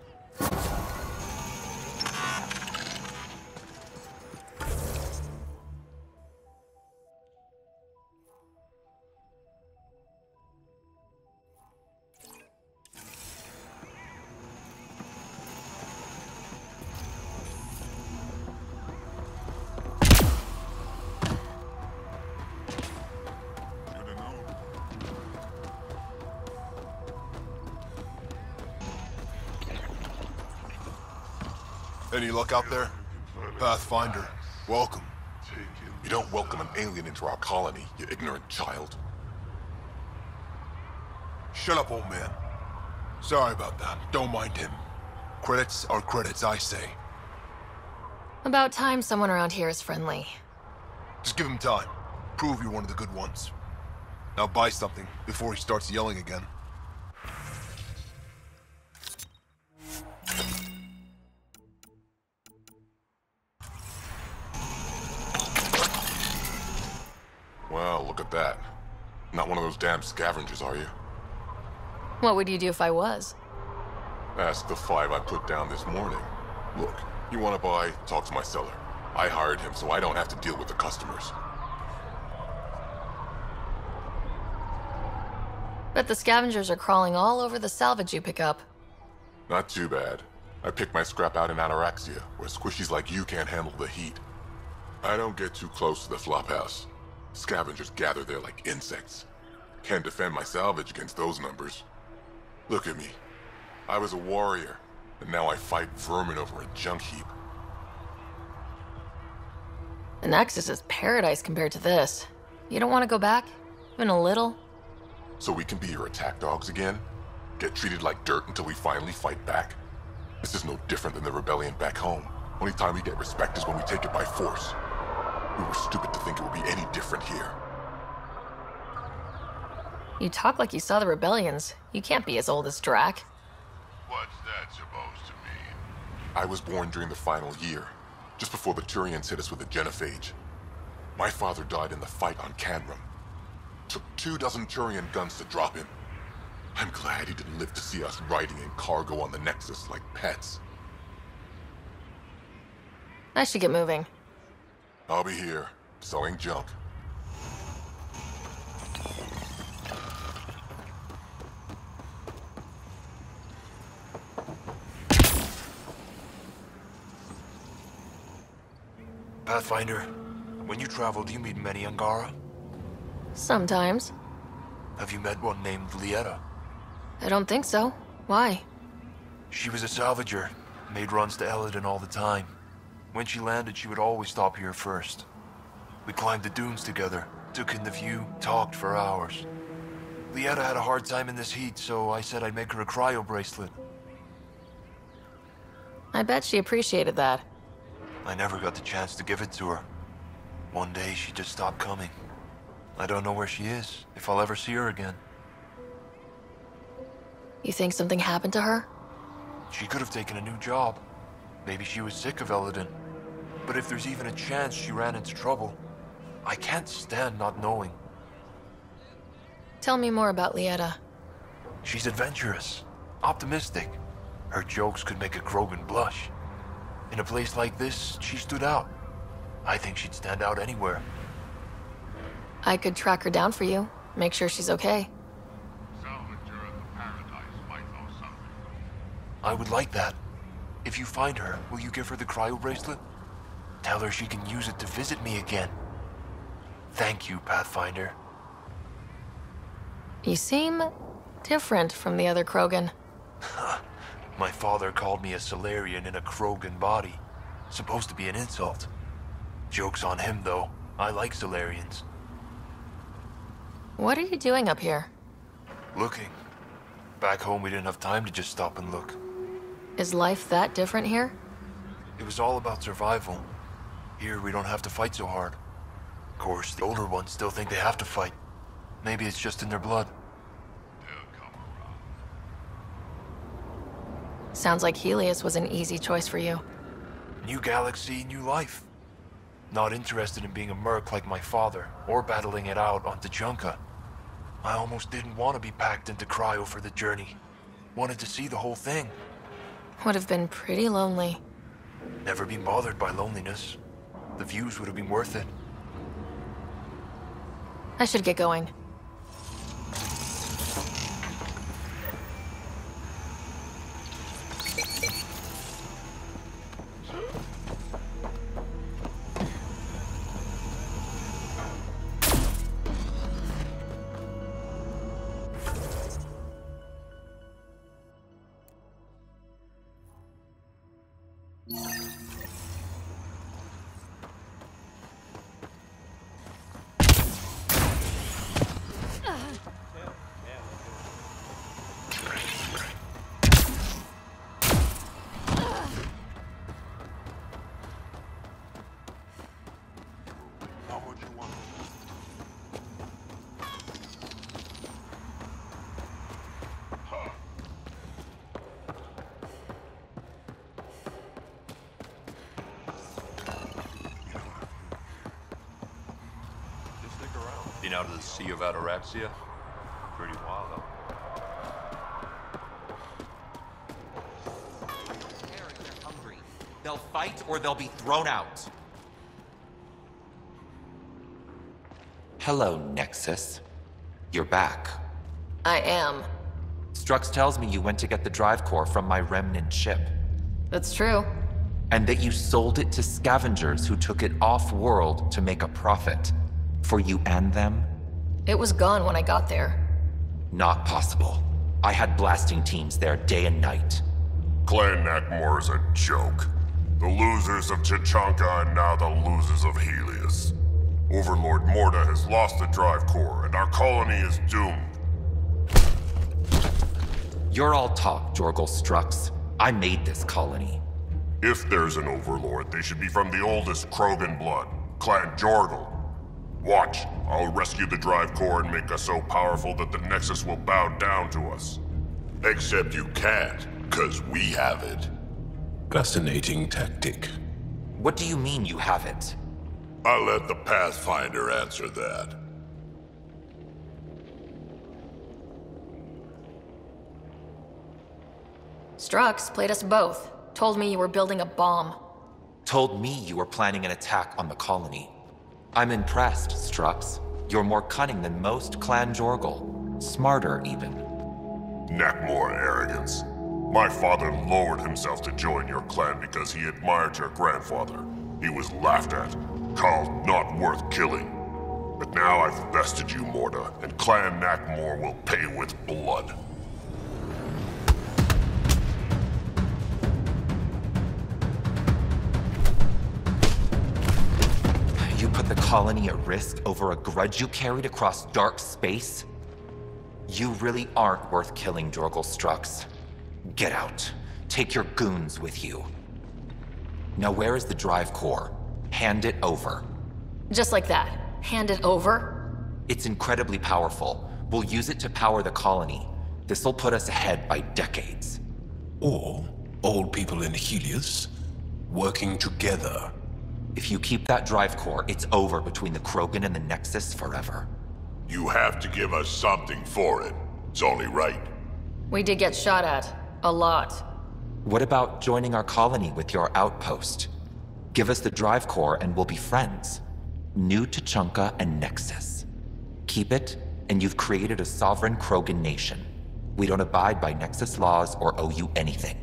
Any luck out there? Pathfinder, welcome. You don't welcome an alien into our colony, you ignorant child. Shut up, old man. Sorry about that. Don't mind him. Credits are credits, I say. About time someone around here is friendly. Just give him time. Prove you're one of the good ones. Now buy something before he starts yelling again. Well, look at that. Not one of those damn scavengers, are you? What would you do if I was? Ask the 5 I put down this morning. Look, you want to buy? Talk to my seller. I hired him so I don't have to deal with the customers. Bet the scavengers are crawling all over the salvage you pick up. Not too bad. I picked my scrap out in Ataraxia, where squishies like you can't handle the heat. I don't get too close to the flophouse. Scavengers gather there like insects. Can't defend my salvage against those numbers. Look at me. I was a warrior, and now I fight vermin over a junk heap. The Nexus is paradise compared to this. You don't want to go back? Even a little? So we can be your attack dogs again? Get treated like dirt until we finally fight back? This is no different than the rebellion back home. Only time we get respect is when we take it by force. We were stupid to think it would be any different here. You talk like you saw the rebellions. You can't be as old as Drac. What's that supposed to mean? I was born during the final year, just before the Turians hit us with the genophage. My father died in the fight on Canrum. Took 24 Turian guns to drop him. I'm glad he didn't live to see us riding in cargo on the Nexus like pets. I should get moving. I'll be here, selling junk. Pathfinder, when you travel, do you meet many Angara? Sometimes. Have you met one named Lieta? I don't think so. Why? She was a salvager, made runs to Eladin all the time. When she landed, she would always stop here first. We climbed the dunes together, took in the view, talked for hours. Lieta had a hard time in this heat, so I said I'd make her a cryo bracelet. I bet she appreciated that. I never got the chance to give it to her. One day, she just stopped coming. I don't know where she is, if I'll ever see her again. You think something happened to her? She could have taken a new job. Maybe she was sick of Eladin. But if there's even a chance she ran into trouble, I can't stand not knowing. Tell me more about Lieta. She's adventurous, optimistic. Her jokes could make a Krogan blush. In a place like this, she stood out. I think she'd stand out anywhere. I could track her down for you, make sure she's okay. Salvager at the Paradise might know something. I would like that. If you find her, will you give her the cryo bracelet? Tell her she can use it to visit me again. Thank you, Pathfinder. You seem different from the other Krogan. My father called me a Solarian in a Krogan body. Supposed to be an insult. Joke's on him, though. I like Solarians. What are you doing up here? Looking. Back home, we didn't have time to just stop and look. Is life that different here? It was all about survival. Here, we don't have to fight so hard. Of course, the older ones still think they have to fight. Maybe it's just in their blood. Sounds like Helios was an easy choice for you. New galaxy, new life. Not interested in being a merc like my father, or battling it out on Tuchanka. I almost didn't want to be packed into cryo for the journey. Wanted to see the whole thing. Would have been pretty lonely. Never been bothered by loneliness. The views would have been worth it. I should get going. Yeah. Been out of the Sea of Ataraxia? Pretty wild up. They're hungry. They'll fight or they'll be thrown out. Hello, Nexus. You're back. I am. Strux tells me you went to get the drive core from my remnant ship. That's true. And that you sold it to scavengers who took it off-world to make a profit. For you and them? It was gone when I got there. Not possible. I had blasting teams there day and night. Clan Nakmor is a joke. The losers of Chichanka and now the losers of Helios. Overlord Morta has lost the drive core, and our colony is doomed. You're all talk, Jorgal Strux. I made this colony. If there's an overlord, they should be from the oldest Krogan blood, Clan Jorgal. Watch, I'll rescue the drive core and make us so powerful that the Nexus will bow down to us. Except you can't, 'cause we have it. Fascinating tactic. What do you mean you have it? I'll let the Pathfinder answer that. Strux played us both. Told me you were building a bomb. Told me you were planning an attack on the colony. I'm impressed, Strux. You're more cunning than most Clan Jorgal. Smarter, even. Nakmor arrogance. My father lowered himself to join your clan because he admired your grandfather. He was laughed at, called not worth killing. But now I've bested you, Morta, and Clan Nakmor will pay with blood. You put the colony at risk over a grudge you carried across dark space? You really aren't worth killing, Jorgal Strux. Get out. Take your goons with you. Now where is the drive core? Hand it over. Just like that. Hand it over? It's incredibly powerful. We'll use it to power the colony. This'll put us ahead by decades. Or old people in Helios working together. If you keep that drive core, it's over between the Krogan and the Nexus forever. You have to give us something for it. It's only right. We did get shot at. A lot. What about joining our colony with your outpost? Give us the drive core and we'll be friends. New Tuchanka and Nexus. Keep it, and you've created a sovereign Krogan nation. We don't abide by Nexus laws or owe you anything.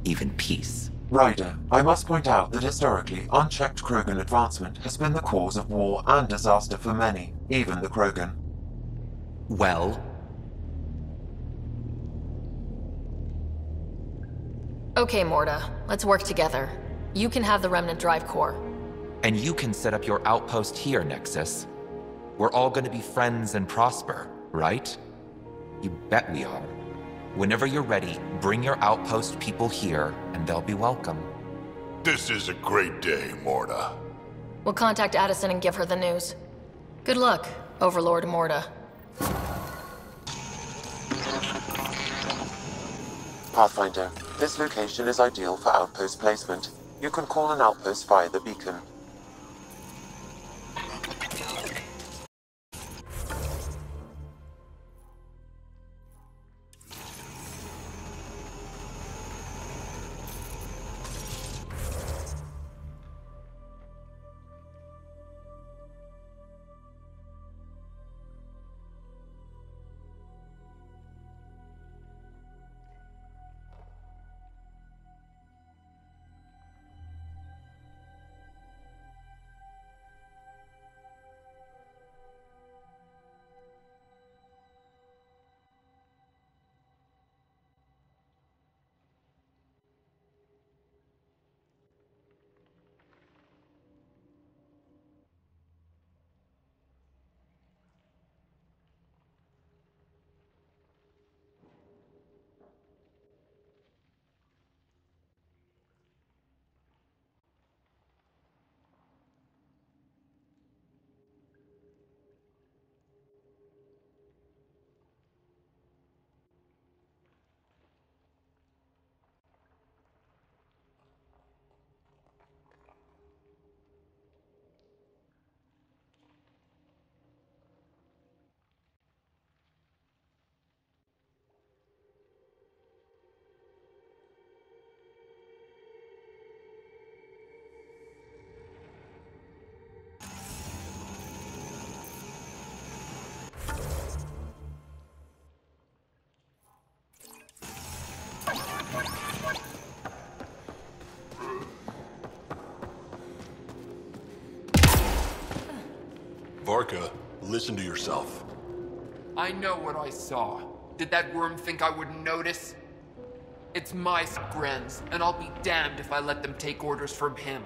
Even peace. Ryder, I must point out that historically, unchecked Krogan advancement has been the cause of war and disaster for many, even the Krogan. Well? Okay, Morta. Let's work together. You can have the Remnant drive core. And you can set up your outpost here, Nexus. We're all gonna be friends and prosper, right? You bet we are. Whenever you're ready, bring your outpost people here, and they'll be welcome. This is a great day, Morta. We'll contact Addison and give her the news. Good luck, Overlord Morta. Pathfinder, this location is ideal for outpost placement. You can call an outpost via the beacon. Varka, listen to yourself. I know what I saw. Did that worm think I wouldn't notice? It's my Grens, and I'll be damned if I let them take orders from him.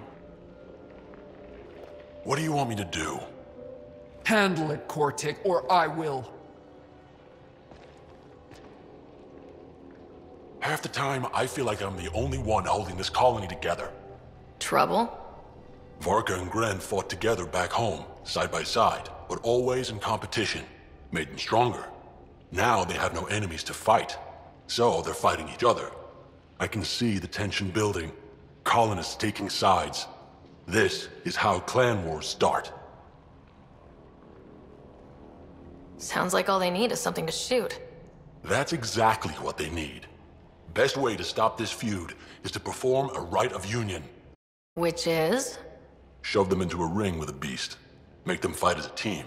What do you want me to do? Handle it, Kortik, or I will. Half the time, I feel like I'm the only one holding this colony together. Trouble? Varka and Gren fought together back home, side by side, but always in competition. Made them stronger. Now they have no enemies to fight, so they're fighting each other. I can see the tension building, colonists taking sides. This is how clan wars start. Sounds like all they need is something to shoot. That's exactly what they need. Best way to stop this feud is to perform a rite of union. Which is? Shove them into a ring with a beast. Make them fight as a team.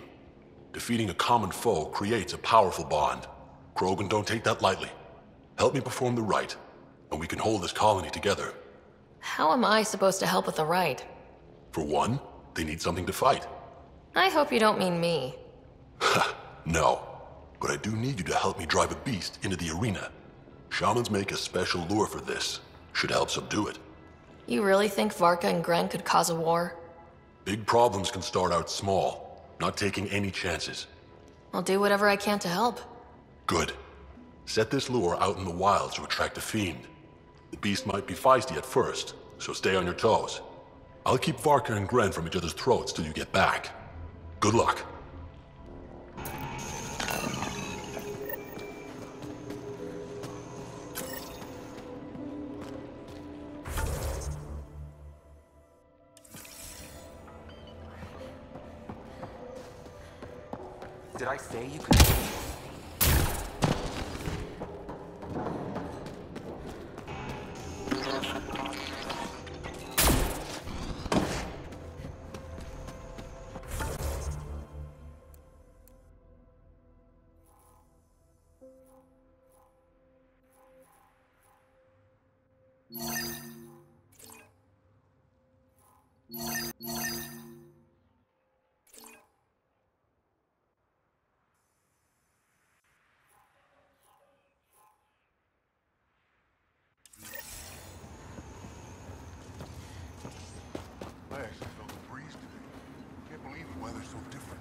Defeating a common foe creates a powerful bond. Krogan don't take that lightly. Help me perform the rite, and we can hold this colony together. How am I supposed to help with the rite? For one, they need something to fight. I hope you don't mean me. No, but I do need you to help me drive a beast into the arena. Shamans make a special lure for this. Should help subdue it. You really think Varka and Gren could cause a war? Big problems can start out small, not taking any chances. I'll do whatever I can to help. Good. Set this lure out in the wilds to attract a fiend. The beast might be feisty at first, so stay on your toes. I'll keep Varka and Gren from each other's throats till you get back. Good luck. Did I say you could... I actually felt a breeze today. Can't believe the weather's so different.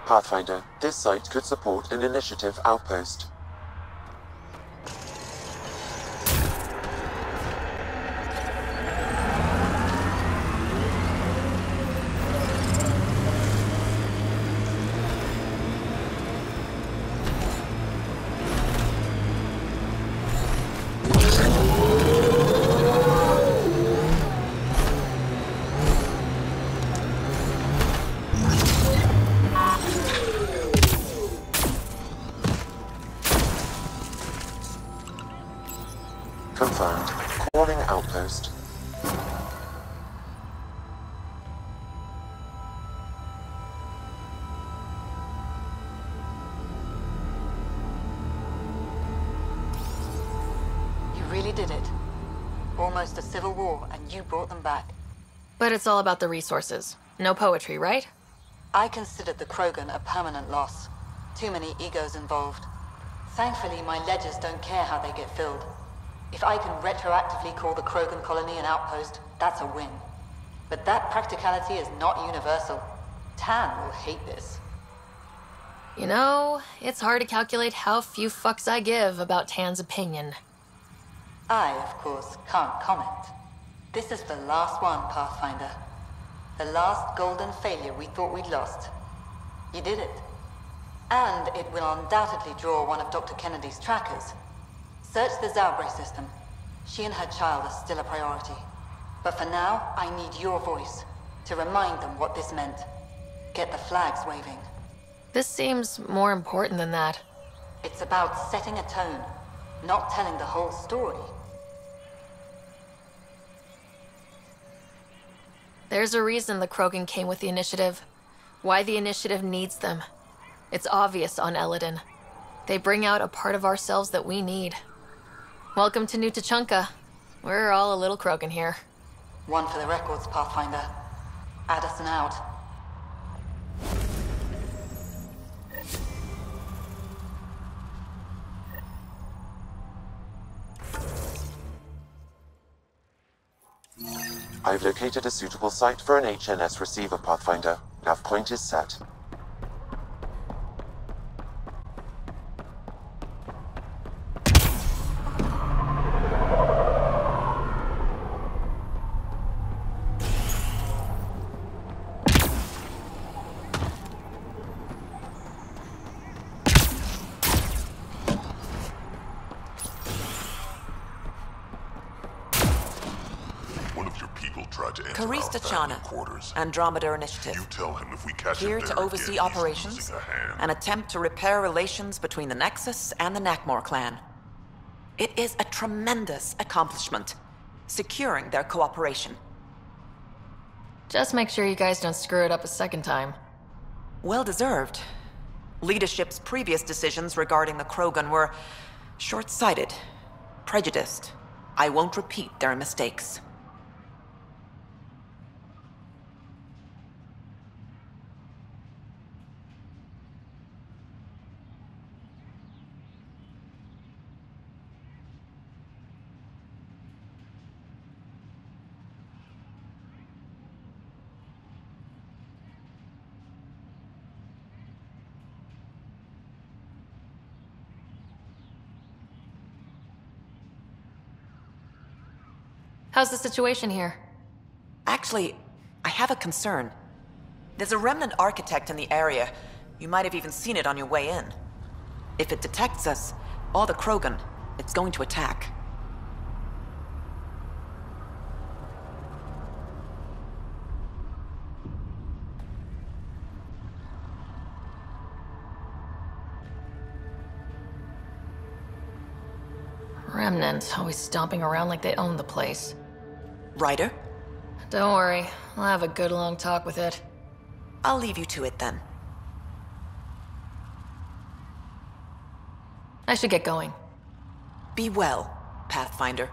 Pathfinder, this site could support an initiative outpost. Confirmed. Calling outpost. You really did it. almost a civil war, and you brought them back. But it's all about the resources. No poetry, right? I considered the Krogan a permanent loss. Too many egos involved. Thankfully, my ledgers don't care how they get filled. If I can retroactively call the Krogan colony an outpost, that's a win. But that practicality is not universal. Tan will hate this. You know, it's hard to calculate how few fucks I give about Tan's opinion. I, of course, can't comment. This is the last one, Pathfinder. The last golden failure we thought we'd lost. You did it. And it will undoubtedly draw one of Dr. Kennedy's trackers. Search the Zaubre system. She and her child are still a priority. But for now, I need your voice to remind them what this meant. Get the flags waving. This seems more important than that. It's about setting a tone, not telling the whole story. There's a reason the Krogan came with the initiative. Why the initiative needs them. It's obvious on Eladin. They bring out a part of ourselves that we need. Welcome to New Tuchanka. We're all a little Krogan here. One for the records, Pathfinder. Addison out. I've located a suitable site for an HNS receiver, Pathfinder. Nav point is set. Andromeda Initiative. You tell him if we catch Here him to there oversee again, he's operations losing a hand. and attempt to repair relations between the Nexus and the Nakmor clan. It is a tremendous accomplishment, securing their cooperation. Just make sure you guys don't screw it up a second time. Well deserved. Leadership's previous decisions regarding the Krogan were short-sighted, prejudiced. I won't repeat their mistakes. How's the situation here? Actually, I have a concern. There's a remnant architect in the area. You might have even seen it on your way in. If it detects us, or the Krogan, it's going to attack. Remnant, always stomping around like they own the place. Ryder? Don't worry, I'll have a good long talk with it. I'll leave you to it then. I should get going. Be well, Pathfinder.